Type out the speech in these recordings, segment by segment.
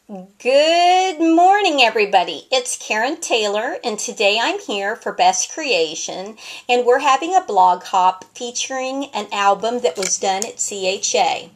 Good morning, everybody. It's Karen Taylor, and today I'm here for Best Creation, and we're having a blog hop featuring an album that was done at CHA.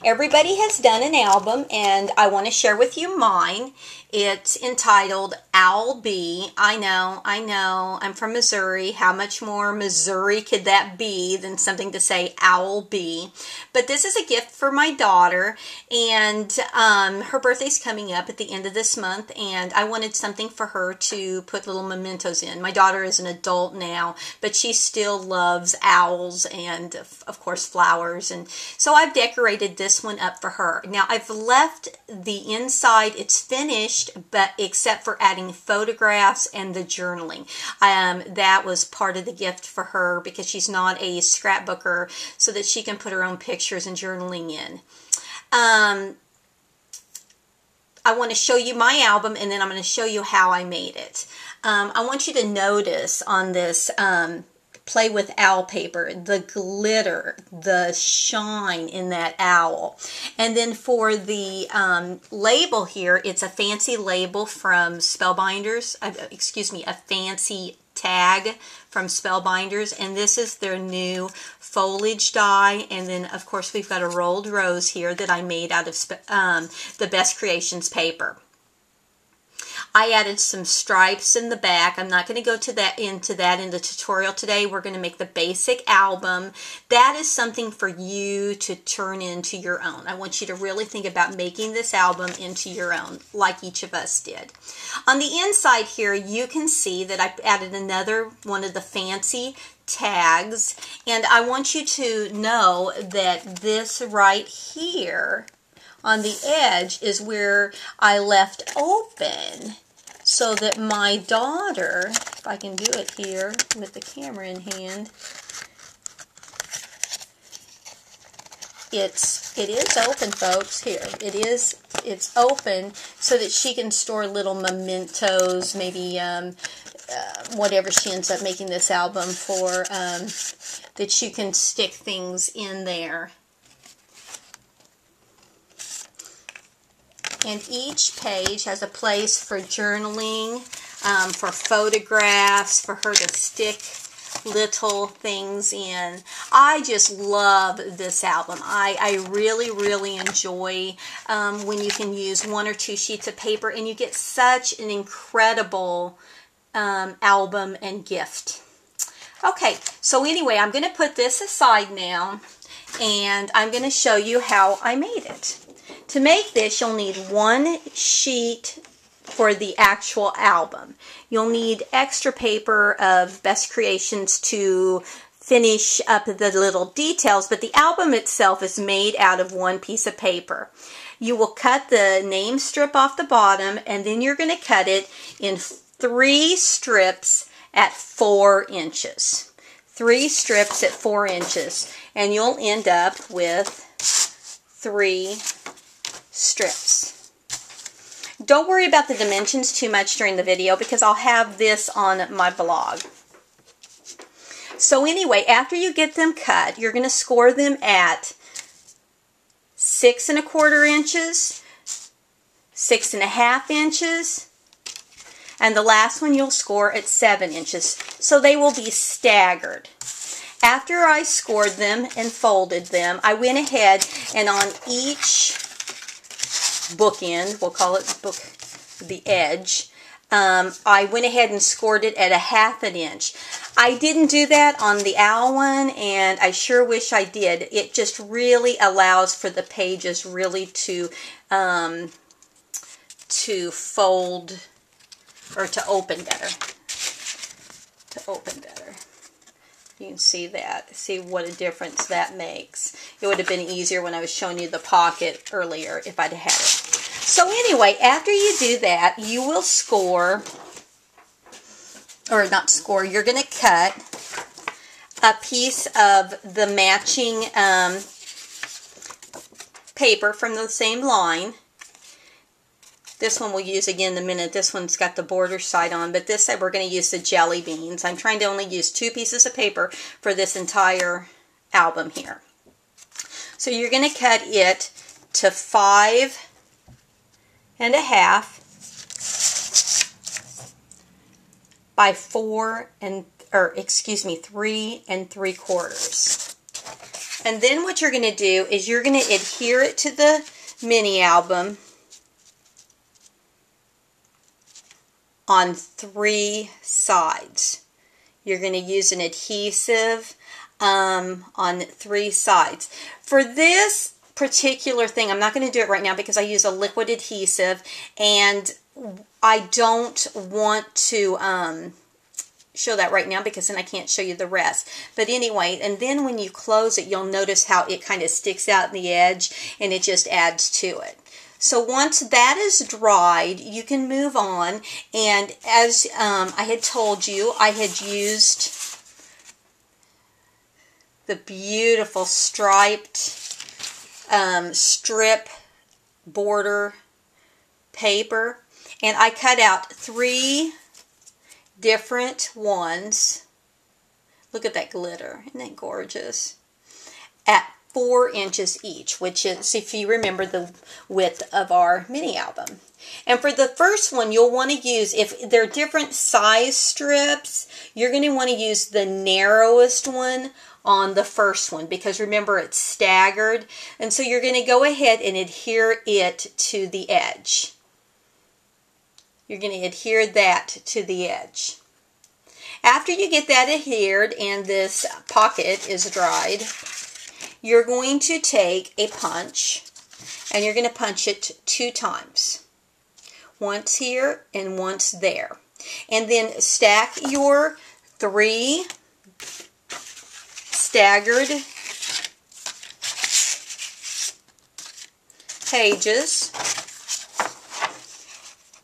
Everybody has done an album, and I want to share with you mine. It's entitled Owl Bee. I know, I'm from Missouri. How much more Missouri could that be than something to say Owl Bee? But this is a gift for my daughter, and her birthday's coming up at the end of this month, and I wanted something for her to put little mementos in. My daughter is an adult now, but she still loves owls and, of course, flowers, and so I've decorated this one up for her. Now, I've left the inside, it's finished, but except for adding photographs and the journaling. That was part of the gift for her because she's not a scrapbooker, so that she can put her own pictures and journaling in. I want to show you my album, and then I'm going to show you how I made it. I want you to notice on this Play with Owl paper, the glitter, the shine in that owl. And then for the label here, it's a fancy label from Spellbinders, a fancy tag from Spellbinders, and this is their new foliage die. And then, of course, we've got a rolled rose here that I made out of the Best Creations paper. I added some stripes in the back. I'm not going to go into that in the tutorial today. We're going to make the basic album. That is something for you to turn into your own. I want you to really think about making this album into your own, like each of us did. On the inside here, you can see that I added another one of the fancy tags, and I want you to know that this right here on the edge is where I left open so that my daughter, if I can do it here with the camera in hand, it is open, folks. Here, it's open so that she can store little mementos, maybe whatever she ends up making this album for, that you can stick things in there. And each page has a place for journaling, for photographs, for her to stick little things in. I just love this album. I really, really enjoy when you can use 1 or 2 sheets of paper and you get such an incredible album and gift. Okay, so anyway, I'm going to put this aside now, and I'm going to show you how I made it. To make this, you'll need 1 sheet for the actual album. You'll need extra paper of Best Creations to finish up the little details, but the album itself is made out of 1 piece of paper. You will cut the name strip off the bottom, and then you're going to cut it in 3 strips at 4 inches. 3 strips at 4 inches, and you'll end up with 3 strips. Don't worry about the dimensions too much during the video because I'll have this on my blog. So anyway, after you get them cut, you're going to score them at 6 1/4 inches, 6 1/2 inches, and the last one you'll score at 7 inches. So they will be staggered. After I scored them and folded them, I went ahead and on each bookend, we'll call it the edge, I went ahead and scored it at 1/2 inch. I didn't do that on the owl one, and I sure wish I did. It just really allows for the pages really to fold, or to open better. You can see that. See what a difference that makes. It would have been easier when I was showing you the pocket earlier if I'd had it. So anyway, after you do that, you will score, or not score, you're going to cut a piece of the matching paper from the same line. This one we'll use again in a minute. This one's got the border side on, but this side we're going to use the jelly beans. I'm trying to only use 2 pieces of paper for this entire album here. So you're going to cut it to 5 and a half by 3 3/4. And then what you're going to do is you're going to adhere it to the mini album on 3 sides. You're going to use an adhesive on 3 sides. For this particular thing, I'm not going to do it right now because I use a liquid adhesive and I don't want to show that right now because then I can't show you the rest. But anyway, and then when you close it, you'll notice how it kind of sticks out in the edge and it just adds to it. So once that is dried, you can move on. And as I had told you, I had used the beautiful striped strip border paper. And I cut out 3 different ones. Look at that glitter. Isn't that gorgeous? At 4 inches each, which is, if you remember, the width of our mini album. And for the first one, you'll want to use, if they're different size strips, you're going to want to use the narrowest one on the first one because remember it's staggered. And so you're going to go ahead and adhere it to the edge. You're going to adhere that to the edge. After you get that adhered and this pocket is dried, you're going to take a punch and you're going to punch it 2 times. Once here and once there. And then stack your 3 staggered pages.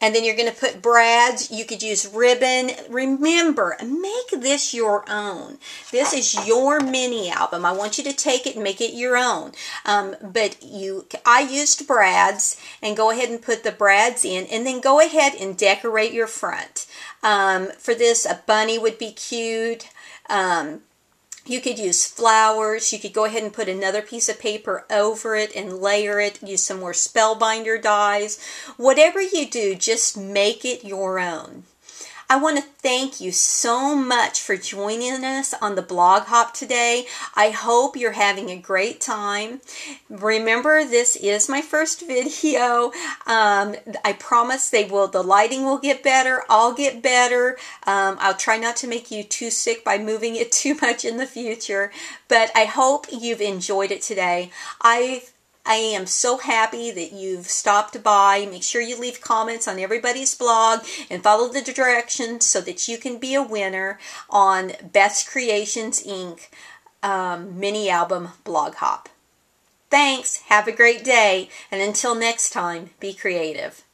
And then you're going to put brads. You could use ribbon. Remember, make this your own. This is your mini album. I want you to take it and make it your own. I used brads, and go ahead and put the brads in, and then go ahead and decorate your front. For this, a bunny would be cute. You could use flowers. You could go ahead and put another piece of paper over it and layer it. Use some more spellbinder dies. Whatever you do, just make it your own. I want to thank you so much for joining us on the BlogHop today. I hope you're having a great time. Remember, this is my first video. I promise the lighting will get better. I'll get better. I'll try not to make you too sick by moving it too much in the future. But I hope you've enjoyed it today. I am so happy that you've stopped by. Make sure you leave comments on everybody's blog and follow the directions so that you can be a winner on Best Creations Inc. Mini Album BlogHop. Thanks. Have a great day. And until next time, be creative.